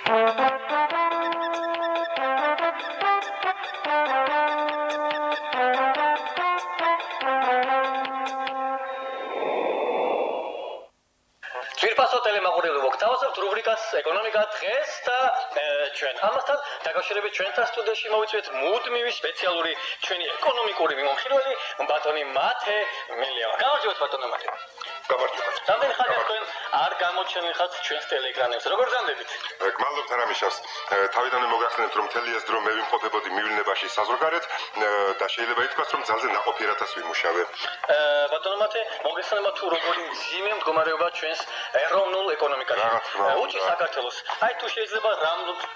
Ძვირფასო ტელემაყურებელო, გთავაზობთ რუბრიკას ეკონომიკა დღეს და ჩვენ ამასთან დაკავშირებით ჩვენთან სტუდიაში მოვიწვიეთ მუდმივი სპეციალური ჩვენი ეკონომიკური მიმოხილველი ბატონი მათე მელია. გამარჯობათ ბატონო მათე. გამარჯობა. რამდენი ხანია თქვენ არ გამოჩენილ ხართ ჩვენს ტელეეკრანებზე? როგორ გამდებით? გმადლობთ არამიშავს. თავიდანვე მოგახსენებთ რომ მთელი ეს დრო მე ვიმყოფებოდი მივლინებაში საზღვარგარეთ და შეიძლება ითქვას რომ ძალზე ნაყოფიერათაც ვიმუშავე. ბატონო მათე, მოგესალმებით თუ როგორი მძიმე მდგომარეობა ჩვენს ეროვნულ ეკონომიკაში. უჭირს საქართველოს. აი თუ შეიძლება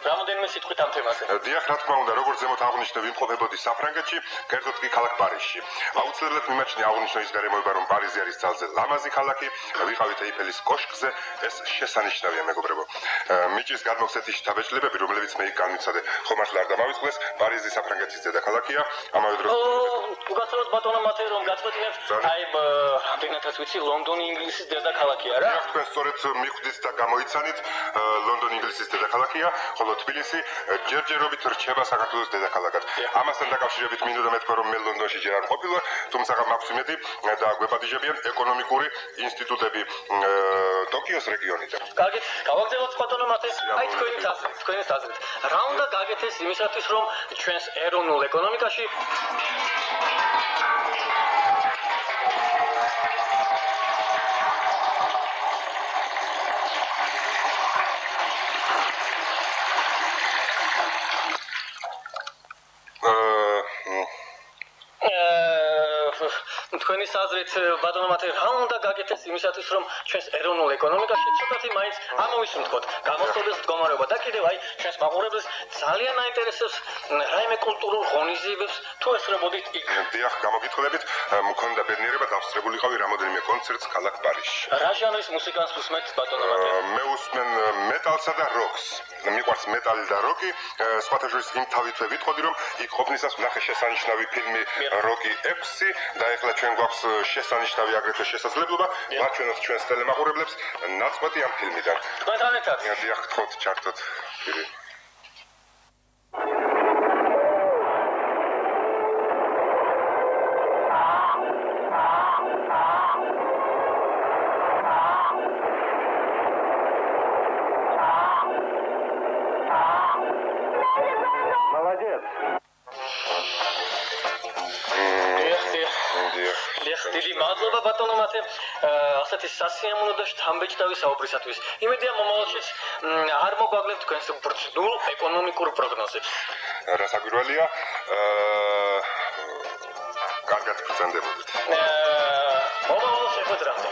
რამოდენიმე სიტყვით ამ თემაზე. დიახ, რა თქმა უნდა, როგორც ზემოთ აღნიშნე ვიმყოფებოდი საფრანგეთში, კერძოდ კი ქალაქ პარიზში. აუცილებლად მიმაჩნია აღნიშნო ის გარემოება რომ პარიზი არის ძალზე ლამაზი ქალაქი, ვიყავით ეიფელის კოშკზე, ეს შესანიშნავია მეგობრებო. მიჭის გადმოხსეთი შთაბეჭდილებები, რომლებიც მე იქ განვიცადე, ხომ მართლა არ დამავიწყდეს, პარიზი საფრანგეთის დედაქალაქია, ამავე დროს უგაცროთ ბატონო მათე რომ გაწყვეტინებთ, აი რამდენადაც ვიცი, ლონდონი ინგლისის დედაქალაქია რა? დიახ, თქვენ სწორედ მიხვდით და გამოიცანით, ლონდონი ინგლისის დედაქალაქია, ხოლო თბილისი ჯერჯერობით რჩება საქართველოს დედაქალაქად. ამასთან დაკავშირებით მინდოდა მეთქვა რომ მე ლონდონში ჯერ არ ყოფილვარ, თუმცა მაქვს იმედი და გვეპატიჟებიან ეკონომიკური ინსტიტუტები ტოკიოს რეგიონიდან. კარგით, გავაგზავნოთ ბატონო მათეს, აი თქვენი აზრით. რა უნდა გაკეთდეს იმისათვის რომ ჩვენს ეროვნულ ეკონომიკაში თქვენი აზრით ბატონო მათე რა უნდა გაკეთდეს იმისათვის რომ ჩვენს ეროვნულ ეკონომიკაში ცოტათი მაინც ამოვისუნთქოთ გამოსწორდეს მდგომარეობა და კიდევ აი ჩვენს მაყურებელს ძალიან აინტერესებს რაიმე კულტურულ ღონისძიებებს თუ ესწრებოდით იქ. დიახ, გამოგიტყდებით, მქონდა ბედნიერება დავსწრებულიყავი რამოდენიმე კონცერტს ქალაქ პარიზში. რა ჟანრის მუსიკას უსმენთ ბატონო მათე? მე უსმენ მეტალსა და როკს. მიყვარს მეტალი და როკი, სხვათა შორის იმ თავითვე ვიტყოდი რომ იქ ყოფნისას ვნახე შესანიშნავი ფილმი როკი 6 და ეხლა ჩვენ გვაქვს შესანიშნავი აგრეთვე შესაძლებლობა მარჩვენოთ ჩვენს ტელემაყურებლებს ნაწყვეტი ამ ფილმიდან. თქვენთან ერთად? დიახ, გთხოვთ, ჩართოთ ფილმი. დიდი მადლობა ბატონო მათე ასეთი სასიამოვნო და შთამბეჭდავი საუბრისათვის. იმედია მომავალშიც არ მოგვაგლებთ თქვენს ბრძნულ ეკონომიკურ პროგნოზებს. რასაკვირველია, კარგად ბრძანდებოდით. მომავალ შეხვედრამდე.